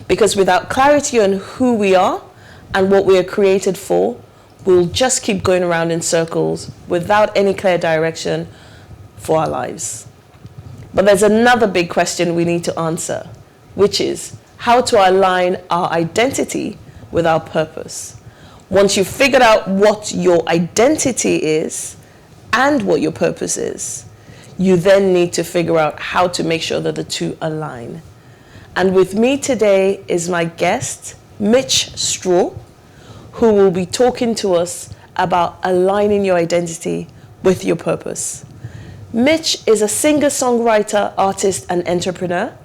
Because without clarity on who we are and what we are created for, we'll just keep going around in circles without any clear direction for our lives. But there's another big question we need to answer, which is how to align our identity with our purpose. Once you've figured out what your identity is and what your purpose is, you then need to figure out how to make sure that the two align. And with me today is my guest, Mich Straaw, who will be talking to us about aligning your identity with your purpose. Mich is a singer-songwriter, artist, and entrepreneur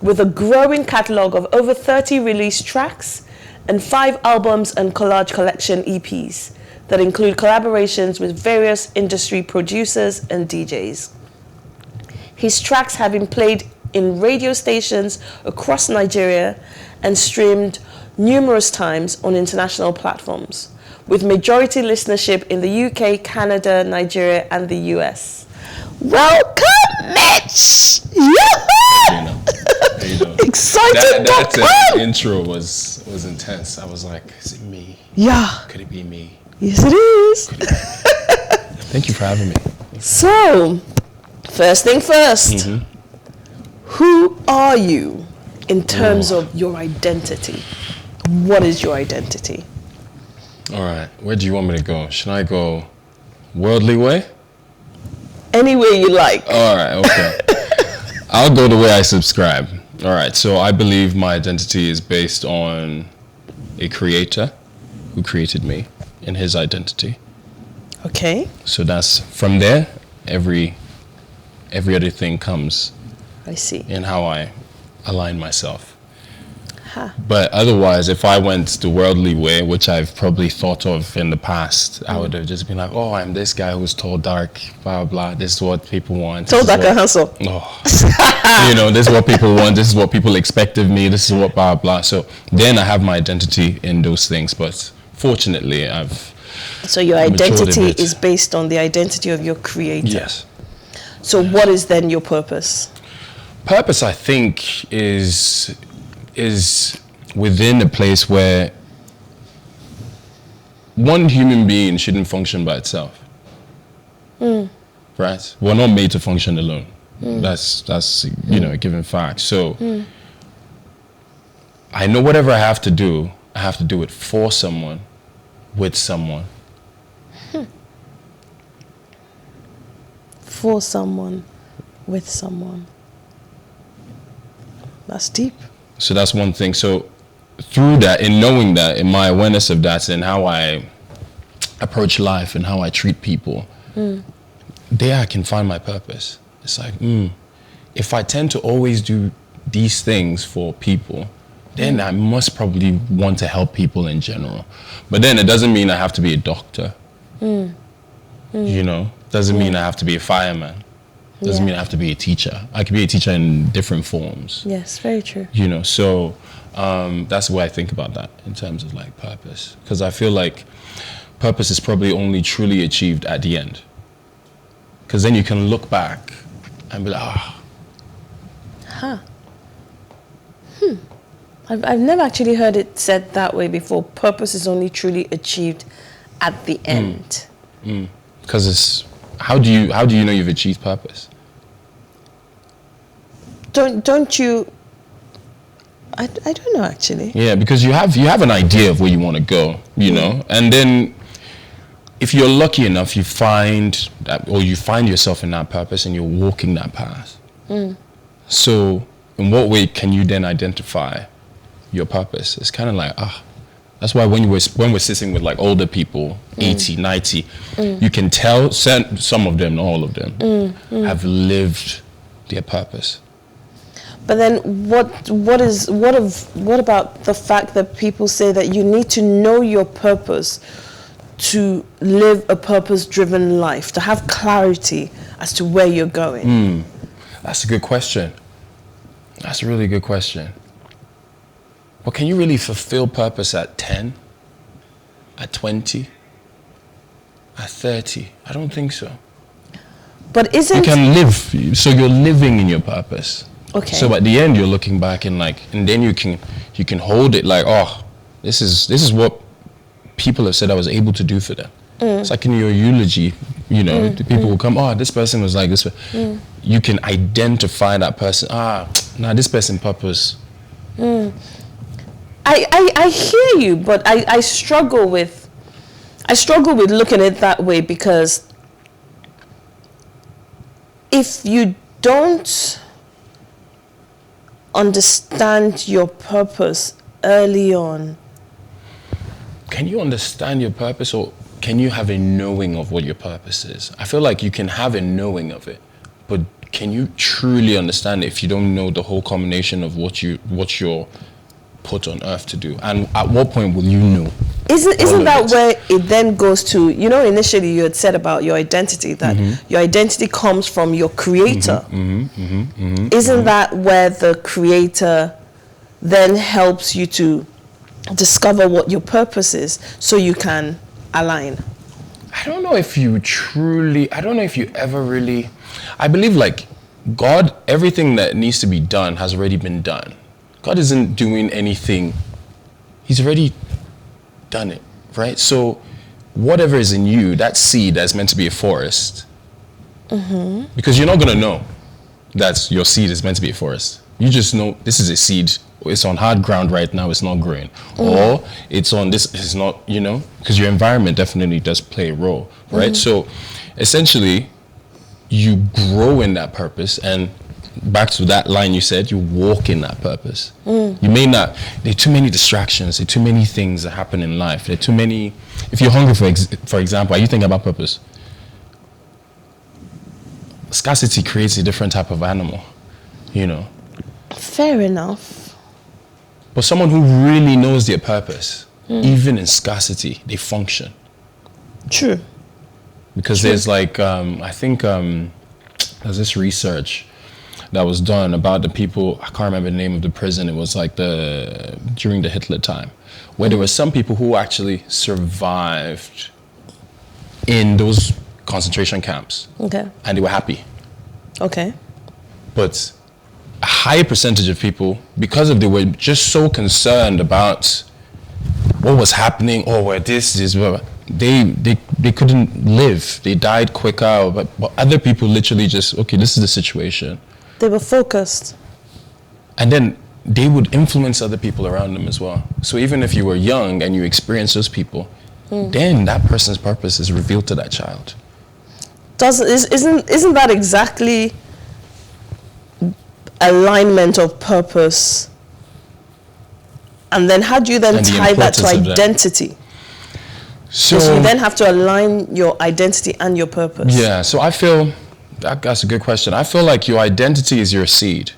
with a growing catalogue of over 30 released tracks and 5 albums and collage collection EPs that include collaborations with various industry producers and DJs. His tracks have been played in radio stations across Nigeria and streamed numerous times on international platforms, with majority listenership in the UK, Canada, Nigeria, and the US. Welcome, Mich! Excited. That intro was intense. I was like, is it me? Yeah. Could it be me? Yes, it is. Thank you for having me. So, first thing first, who are you in terms of your identity? What is your identity? All right, where do you want me to go? Should I go worldly way? Any way you like. All right, okay. I'll go the way I subscribe. All right, so I believe my identity is based on a creator who created me in his identity. Okay. So that's from there, every other thing comes. I see. In how I align myself. Huh. But otherwise, if I went the worldly way, which I've probably thought of in the past, I would have just been like, oh, I'm this guy who's tall, dark, blah, blah. This is what people want. Tall, dark, and handsome. Oh. You know, this is what people want. This is what people expect of me. This is what blah, blah. So then I have my identity in those things. But fortunately, So your identity is based on the identity of your creator. Yes. So what is then your purpose? Purpose, I think, is within a place where one human being shouldn't function by itself. Right? We're not made to function alone. That's a given fact. So I know whatever I have to do it for someone, with someone. For someone, with someone. That's deep. So that's one thing. So through that, in knowing that, in my awareness of that, and how I approach life and how I treat people, there I can find my purpose. It's like, if I tend to always do these things for people, then I must probably want to help people in general. But then it doesn't mean I have to be a doctor. You know, doesn't mean I have to be a fireman. Doesn't mean I have to be a teacher. I can be a teacher in different forms. Yes, very true. You know, so that's the way I think about that in terms of like purpose. Because I feel like purpose is probably only truly achieved at the end. Because then you can look back and be like, I've never actually heard it said that way before. Purpose is only truly achieved at the end. Because it's how do you know you've achieved purpose? Don't you? I don't know actually. Yeah, because you have an idea of where you want to go, you know, and then if you're lucky enough, you find that, or you find yourself in that purpose, and you're walking that path. So, in what way can you then identify your purpose? It's kind of like that's why when we're sitting with like older people, 80, 90, you can tell some of them, not all of them, have lived their purpose. But then what about the fact that people say that you need to know your purpose to live a purpose-driven life, to have clarity as to where you're going? That's a good question. That's a really good question. But can you really fulfill purpose at 10, at 20, at 30? I don't think so. But isn't... You can live, so you're living in your purpose. Okay. So at the end, you're looking back and then you can hold it like, oh, this is what people have said I was able to do for them. It's like in your eulogy, the people will come, oh, this person was like this. You can identify that person. This person purpose. I hear you, but I struggle with looking at it that way, because if you don't understand your purpose early on. Can you understand your purpose, or can you have a knowing of what your purpose is? I feel like you can have a knowing of it, but can you truly understand it if you don't know the whole combination of what you're put on earth to do? And at what point will you know? Isn't that where it then goes to, initially you had said about your identity, that your identity comes from your creator. Isn't that where the creator then helps you to discover what your purpose is so you can align? I don't know if you ever really, I believe like God, everything that needs to be done has already been done. God isn't doing anything. He's already done it, right? So whatever is in you, that seed that's meant to be a forest, because you're not going to know that your seed is meant to be a forest. You just know this is a seed. It's on hard ground right now. It's not growing. Or it's on this. It's not, because your environment definitely does play a role, right? So essentially, you grow in that purpose, and back to that line you said, you walk in that purpose. You may not, there are too many distractions, there are too many things that happen in life, there are too many. If you're hungry, for example, are you thinking about purpose? Scarcity creates a different type of animal, Fair enough. But someone who really knows their purpose, even in scarcity, they function. True. Because there's like, I think there's this research that was done about the people, I can't remember the name of the prison, it was like during the Hitler time, where there were some people who actually survived in those concentration camps. Okay. And they were happy. Okay. But a higher percentage of people, because they were just so concerned about what was happening, or where this is, they couldn't live. They died quicker. But other people literally just, okay, this is the situation. They were focused. And then they would influence other people around them as well. So even if you were young and you experienced those people, then that person's purpose is revealed to that child. Isn't that exactly alignment of purpose? And then how do you then tie that to identity? So you then have to align your identity and your purpose. Yeah, so I feel, that's a good question. I feel like your identity is your seed.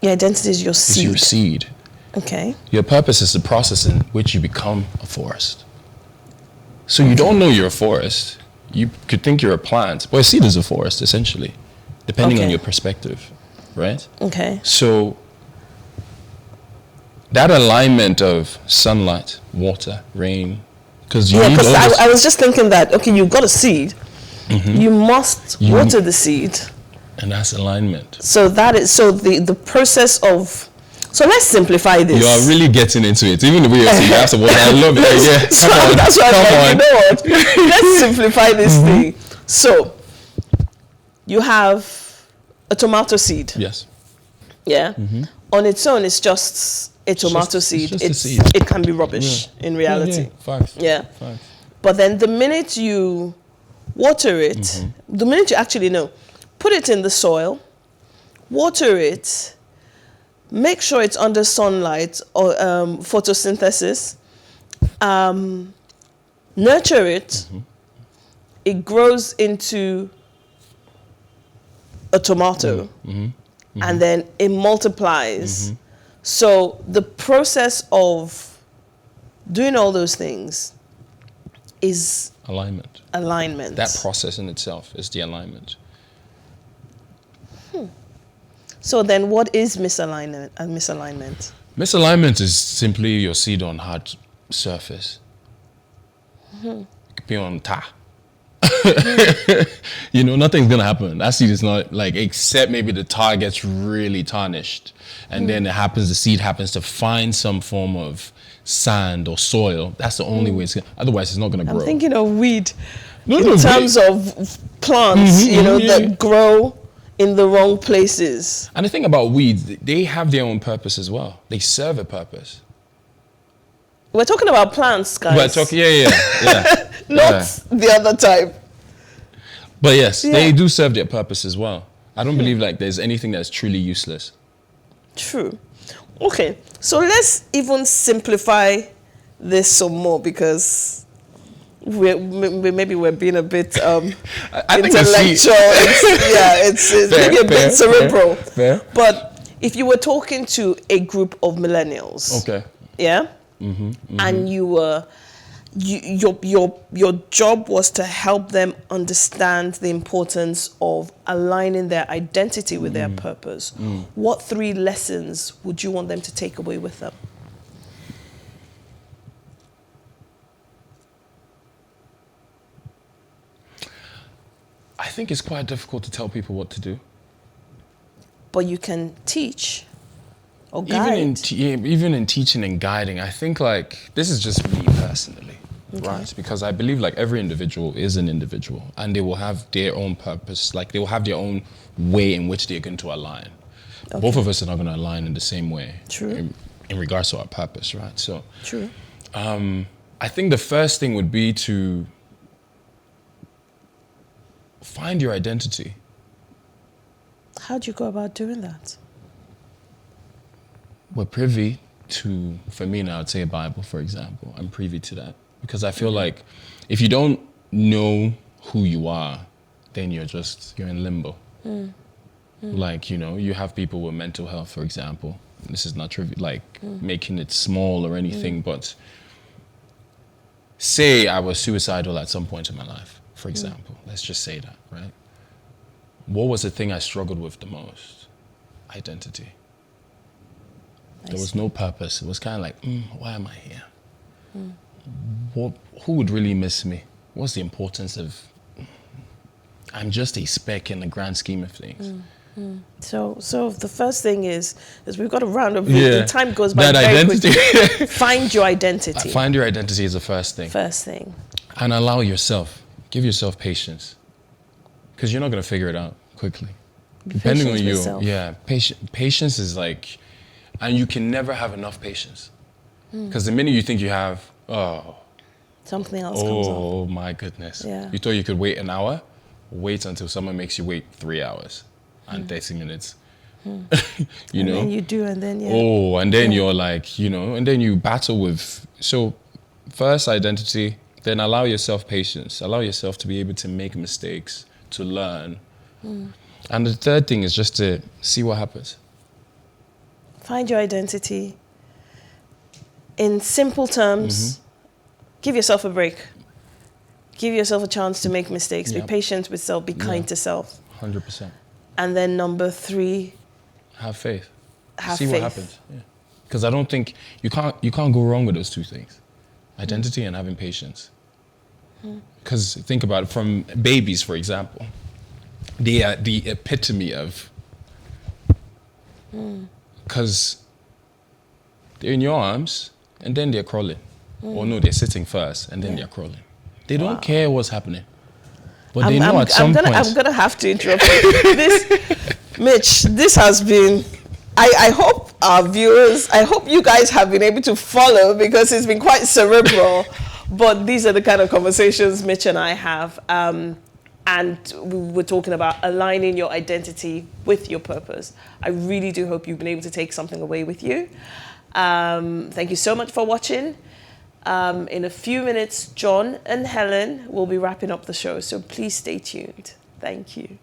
Your identity is your seed. It's your seed. Okay. Your purpose is the process in which you become a forest. So you don't know you're a forest. You could think you're a plant. But a seed is a forest, essentially, depending on your perspective, right? Okay. So that alignment of sunlight, water, rain, because I was just thinking that, okay, you've got a seed. You must water the seed. And that's alignment. So that is, the process of, so let's simplify this. You are really getting into it. Even the way you're saying, you have to water. I love it. Yeah, so that's why I'm like, you know what? Let's simplify this thing. So you have a tomato seed. Yes. Yeah. On its own, it's just a tomato seed. It's just a seed. It can be rubbish in reality. Yeah. Facts. Yeah. Facts. But then the minute you water it, the minute you actually know, put it in the soil, water it, make sure it's under sunlight or photosynthesis, nurture it, it grows into a tomato, and then it multiplies. So the process of doing all those things is alignment. That process in itself is the alignment. So then what is misalignment and misalignment? Misalignment is simply your seed on hard surface. It could be on tar. You know, nothing's gonna happen. That seed is not like, except maybe the tar gets really tarnished, and then the seed happens to find some form of sand or soil. That's the only way it's gonna, otherwise it's not gonna grow. I'm thinking of weed No, in terms of plants, that grow in the wrong places. And the thing about weeds, they have their own purpose as well. They serve a purpose. We're talking about plants, guys. We're talking, yeah. Not the other type. But yes, they do serve their purpose as well. I don't believe like there's anything that's truly useless. True. Okay, so let's even simplify this some more, because maybe we're being a bit I intellectual. It's maybe a bit cerebral. Fair. But if you were talking to a group of millennials, Okay. yeah, and you were, your job was to help them understand the importance of aligning their identity with their purpose, what 3 lessons would you want them to take away with them? I think it's quite difficult to tell people what to do. But you can teach or guide. Even in teaching and guiding, I think like, this is just me personally, right? Because I believe like every individual is an individual, and they will have their own purpose. Like they will have their own way in which they're going to align. Okay. Both of us are not going to align in the same way. True. In regards to our purpose, right? So, true. I think the first thing would be to find your identity. How do you go about doing that? We're privy to, for me now, I'd say a Bible, for example. I'm privy to that. Because I feel like if you don't know who you are, then you're in limbo. Like, you have people with mental health, for example. This is not trivial, like making it small or anything, but say I was suicidal at some point in my life, for example. Let's just say that, right? What was the thing I struggled with the most? Identity. There was no purpose. It was kind of like, why am I here? Who would really miss me? What's the importance of, I'm just a speck in the grand scheme of things. So the first thing is we've got to round up. The time goes by that very identity. quickly. Find your identity. Find your identity is the first thing. First thing. And give yourself patience. Because you're not going to figure it out quickly. Depending on you. Yeah, patience is like, and you can never have enough patience. Because the minute you think you have, something else comes up. Oh my goodness. Yeah. You thought you could wait an hour? Wait until someone makes you wait 3 hours and 30 minutes. And then you do, and then and then you're like, and then you battle with, so first identity, then allow yourself patience. Allow yourself to be able to make mistakes, to learn. And the third thing is just to see what happens. Find your identity. In simple terms, give yourself a break. Give yourself a chance to make mistakes. Be patient with self. Be kind to self. 100%. And then number 3, have faith. See what happens. Because I don't think you can't go wrong with those 2 things, identity and having patience. Because think about it, from babies, for example, they are the epitome of, because they're in your arms and then they're crawling. Or no, they're sitting first and then they're crawling. They don't care what's happening. But they know at some point. I'm going to have to interrupt you. Mich, this has been, I hope our viewers, I hope you guys have been able to follow, because it's been quite cerebral. But these are the kind of conversations Mich and I have. And we were talking about aligning your identity with your purpose. I really do hope you've been able to take something away with you. Thank you so much for watching. In a few minutes, John and Helen will be wrapping up the show, so please stay tuned. Thank you.